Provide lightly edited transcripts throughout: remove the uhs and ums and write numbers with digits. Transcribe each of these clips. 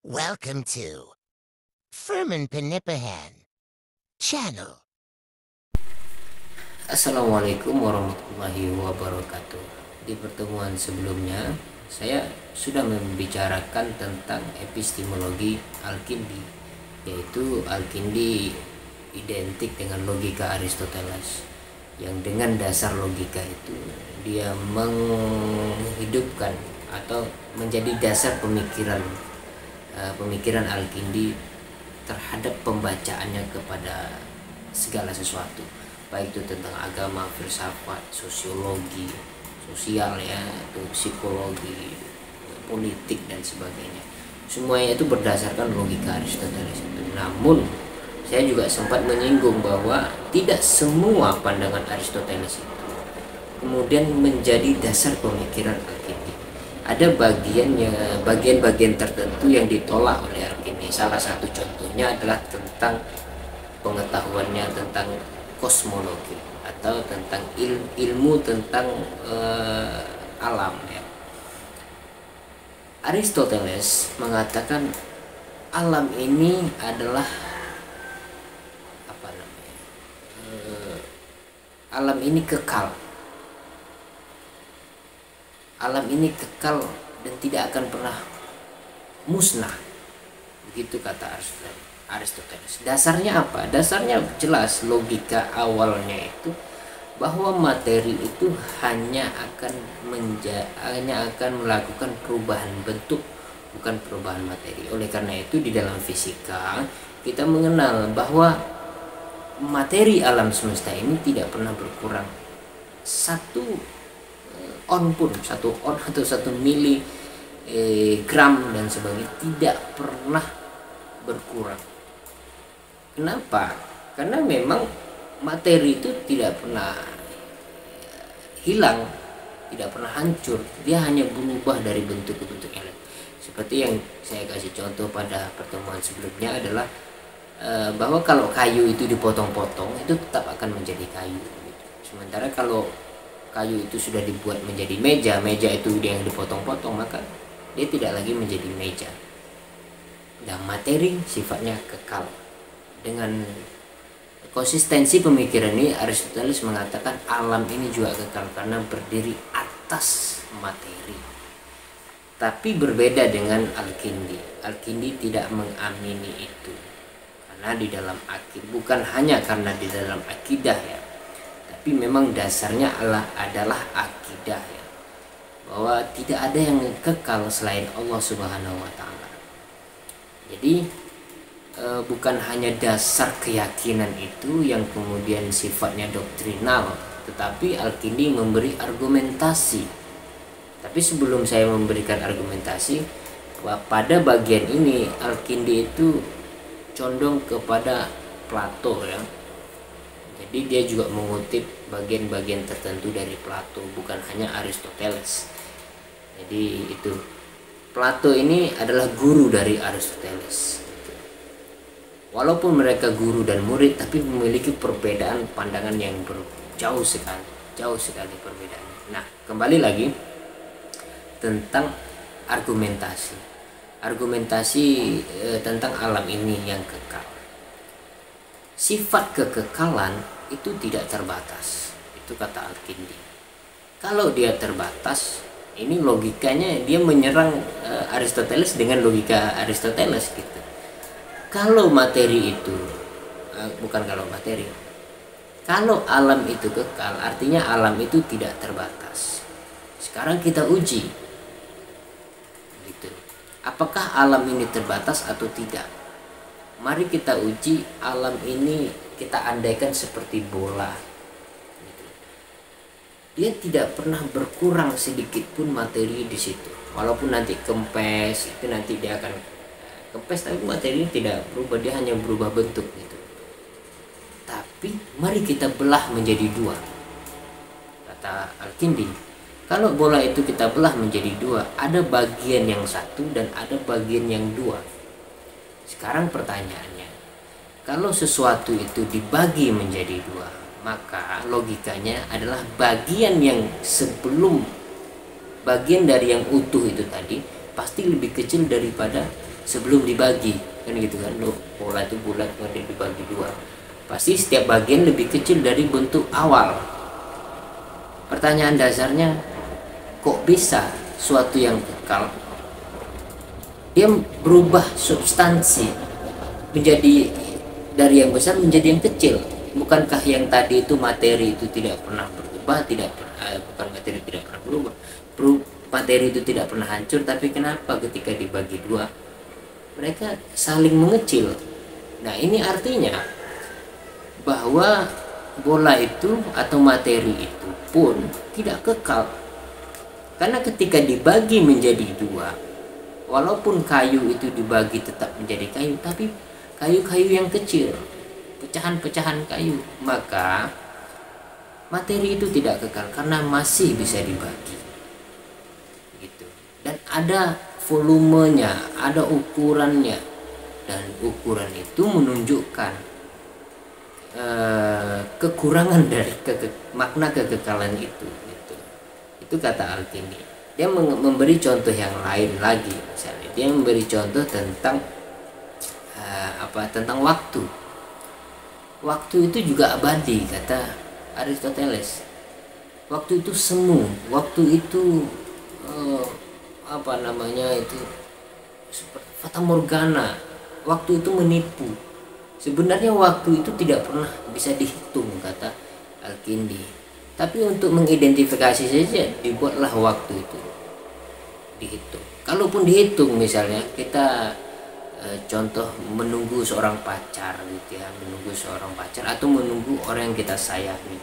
Welcome to Furman Penipahan channel. Assalamualaikum warahmatullahi wabarakatuh. Di pertemuan sebelumnya saya sudah membicarakan tentang epistemologi Al-Kindi, yaitu Al-Kindi identik dengan logika Aristoteles, yang dengan dasar logika itu dia menghidupkan atau menjadi dasar pemikiran Al-Kindi terhadap pembacaannya kepada segala sesuatu, baik itu tentang agama, filsafat, sosiologi, sosial ya, itu psikologi, politik dan sebagainya. Semuanya itu berdasarkan logika Aristoteles itu. Namun saya juga sempat menyinggung bahwa tidak semua pandangan Aristoteles itu kemudian menjadi dasar pemikiran Al-Kindi. Ada bagian-bagian tertentu yang ditolak oleh Al-Kindi. Salah satu contohnya adalah tentang pengetahuannya tentang kosmologi atau tentang ilmu tentang alam ya. Aristoteles mengatakan alam ini adalah apa namanya? Alam ini kekal. Alam ini kekal dan tidak akan pernah musnah. Begitu kata Aristoteles. Dasarnya apa? Dasarnya jelas, logika awalnya itu bahwa materi itu hanya akan melakukan perubahan bentuk, bukan perubahan materi. Oleh karena itu di dalam fisika kita mengenal bahwa materi alam semesta ini tidak pernah berkurang satu on pun, satu on atau satu mili gram dan sebagainya, tidak pernah berkurang. Kenapa? Karena memang materi itu tidak pernah hilang, tidak pernah hancur, dia hanya berubah dari bentuk ke bentuk yang lain. Seperti yang saya kasih contoh pada pertemuan sebelumnya adalah bahwa kalau kayu itu dipotong-potong itu tetap akan menjadi kayu. Sementara kalau kayu itu sudah dibuat menjadi meja itu dia yang dipotong-potong, maka dia tidak lagi menjadi meja. Dan materi sifatnya kekal. Dengan konsistensi pemikiran ini, Aristoteles mengatakan alam ini juga kekal karena berdiri atas materi. Tapi berbeda dengan Al-Kindi. Al-Kindi tidak mengamini itu. Karena di dalam bukan hanya karena di dalam akidah ya, tapi memang dasarnya adalah akidah ya, bahwa tidak ada yang kekal selain Allah Subhanahu wa taala. Jadi bukan hanya dasar keyakinan itu yang kemudian sifatnya doktrinal, tetapi Al-Kindi memberi argumentasi. Tapi sebelum saya memberikan argumentasi, pada bagian ini Al-Kindi itu condong kepada Plato ya. Jadi dia juga mengutip bagian-bagian tertentu dari Plato, bukan hanya Aristoteles. Jadi itu Plato ini adalah guru dari Aristoteles. Walaupun mereka guru dan murid, tapi memiliki perbedaan pandangan yang jauh sekali perbedaannya. Nah, kembali lagi tentang argumentasi tentang alam ini yang kekal. Sifat kekekalan itu tidak terbatas, itu kata Al-Kindi. Kalau dia terbatas, ini logikanya dia menyerang Aristoteles dengan logika Aristoteles gitu. Kalau materi itu kalau alam itu kekal, artinya alam itu tidak terbatas. Sekarang kita uji gitu. Apakah alam ini terbatas atau tidak? Mari kita uji alam ini, kita andaikan seperti bola gitu. Dia tidak pernah berkurang sedikit pun materi di situ. Walaupun nanti kempes, itu nanti dia akan kempes, tapi materi ini tidak berubah, dia hanya berubah bentuk gitu. Tapi mari kita belah menjadi dua, kata Al-Kindi. Kalau bola itu kita belah menjadi dua, ada bagian yang satu dan ada bagian yang dua. Sekarang pertanyaannya, kalau sesuatu itu dibagi menjadi dua, maka logikanya adalah bagian yang sebelum bagian dari yang utuh itu tadi pasti lebih kecil daripada sebelum dibagi, kan gitu kan. Bola itu bulat kemudian dibagi dua, pasti setiap bagian lebih kecil dari bentuk awal. Pertanyaan dasarnya, kok bisa suatu yang kekal dia berubah substansi menjadi dari yang besar menjadi yang kecil? Bukankah yang tadi itu materi itu tidak pernah berubah, bukan materi tidak pernah berubah, materi itu tidak pernah hancur, tapi kenapa ketika dibagi dua mereka saling mengecil? Nah, ini artinya bahwa bola itu atau materi itu pun tidak kekal, karena ketika dibagi menjadi dua, walaupun kayu itu dibagi tetap menjadi kayu, tapi kayu-kayu yang kecil, pecahan-pecahan kayu, maka materi itu tidak kekal karena masih bisa dibagi gitu. Dan ada volumenya, ada ukurannya, dan ukuran itu menunjukkan kekurangan dari makna kekekalan itu gitu. Itu kata Al-Kindi. Dia memberi contoh yang lain lagi, misalnya dia memberi contoh tentang tentang waktu. Waktu itu juga abadi, kata Aristoteles. Waktu itu semu, waktu itu seperti fata morgana, waktu itu menipu. Sebenarnya waktu itu tidak pernah bisa dihitung, kata Al-Kindi. Tapi untuk mengidentifikasi saja dibuatlah waktu itu dihitung. Kalaupun dihitung, misalnya kita contoh menunggu seorang pacar gitu ya, menunggu seorang pacar atau menunggu orang yang kita sayangi,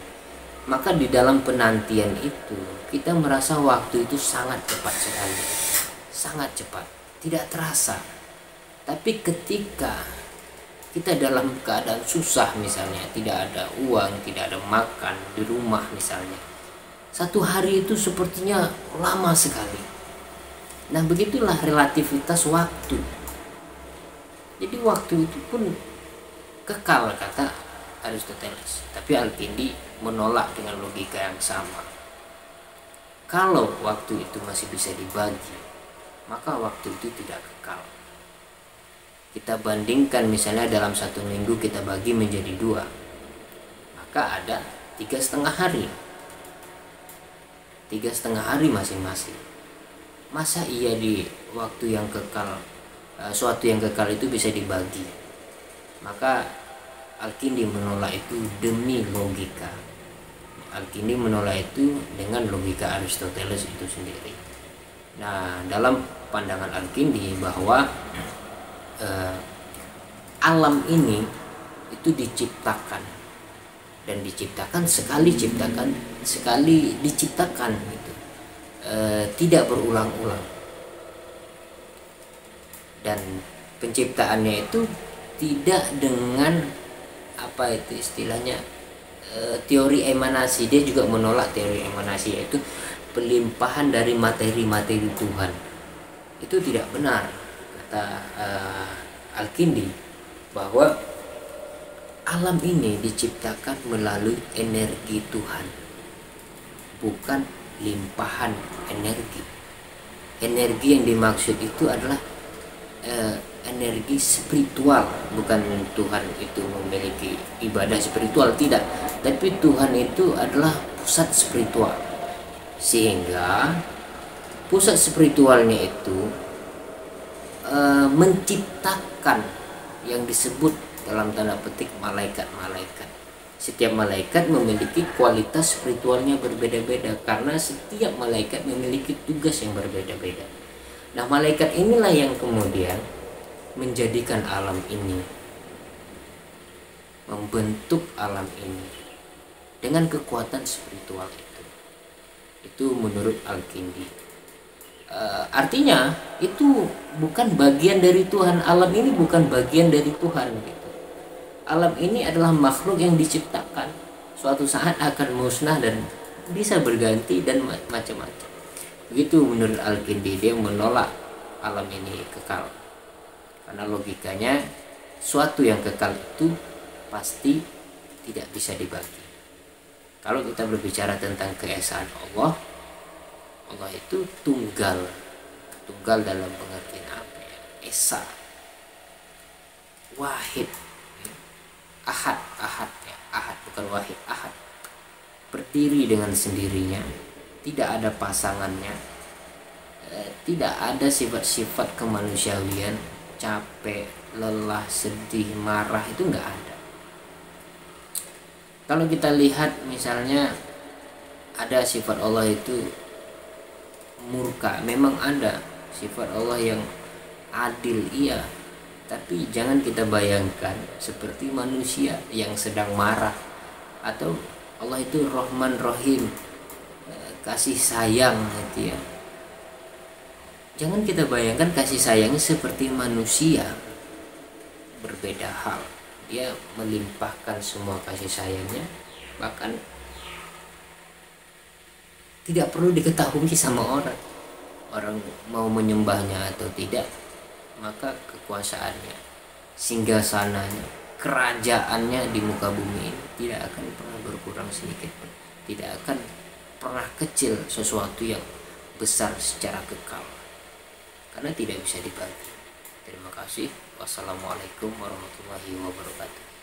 maka di dalam penantian itu kita merasa waktu itu sangat cepat sekali, sangat cepat, tidak terasa. Tapi ketika kita dalam keadaan susah, misalnya tidak ada uang, tidak ada makan di rumah misalnya, satu hari itu sepertinya lama sekali. Nah, begitulah relativitas waktu. Jadi waktu itu pun kekal, kata Aristoteles. Tapi Al-Kindi menolak dengan logika yang sama. Kalau waktu itu masih bisa dibagi, maka waktu itu tidak kekal. Kita bandingkan, misalnya dalam satu minggu kita bagi menjadi dua, maka ada 3,5 hari, 3,5 hari masing-masing. Masa iya di waktu yang kekal, suatu yang kekal itu bisa dibagi? Maka Al-Kindi menolak itu demi logika. Al-Kindi menolak itu dengan logika Aristoteles itu sendiri. Nah, dalam pandangan Al-Kindi bahwa alam ini itu diciptakan, dan diciptakan sekali diciptakan gitu, tidak berulang-ulang. Dan penciptaannya itu tidak dengan teori emanasi. Dia juga menolak teori emanasi, yaitu pelimpahan dari materi-materi Tuhan. Itu tidak benar, kata Al-Kindi, bahwa alam ini diciptakan melalui energi Tuhan, bukan limpahan energi. Energi yang dimaksud itu adalah energi spiritual, bukan Tuhan itu memiliki ibadah spiritual, tidak, tapi Tuhan itu adalah pusat spiritual, sehingga pusat spiritualnya itu menciptakan yang disebut dalam tanda petik malaikat-malaikat. Setiap malaikat memiliki kualitas spiritualnya berbeda-beda, karena setiap malaikat memiliki tugas yang berbeda-beda. Nah, malaikat inilah yang kemudian menjadikan alam ini, membentuk alam ini dengan kekuatan spiritual itu. Itu menurut Al-Kindi. Artinya itu bukan bagian dari Tuhan. Alam ini bukan bagian dari Tuhan gitu. Alam ini adalah makhluk yang diciptakan, suatu saat akan musnah dan bisa berganti dan macam-macam. Begitu menurut Al-Kindi. Dia menolak alam ini kekal, karena logikanya suatu yang kekal itu pasti tidak bisa dibagi. Kalau kita berbicara tentang keesaan Allah, Allah itu tunggal dalam pengertian apa ya? Esa. wahid, ya. Ahad ya, ahad bukan wahid, ahad, berdiri dengan sendirinya, tidak ada pasangannya, tidak ada sifat-sifat kemanusiawian, capek, lelah, sedih, marah, itu nggak ada. Kalau kita lihat misalnya ada sifat Allah itu murka, memang ada sifat Allah yang adil, iya, tapi jangan kita bayangkan seperti manusia yang sedang marah. Atau Allah itu Rahman Rahim, kasih sayang gitu ya. Jangan kita bayangkan kasih sayangnya seperti manusia, berbeda hal. Dia melimpahkan semua kasih sayangnya, bahkan tidak perlu diketahui sama orang mau menyembahnya atau tidak, maka kekuasaannya, singgasananya, kerajaannya di muka bumi ini tidak akan pernah berkurang sedikit pun, tidak akan pernah kecil sesuatu yang besar secara kekal, karena tidak bisa dibagi. Terima kasih. Wassalamualaikum warahmatullahi wabarakatuh.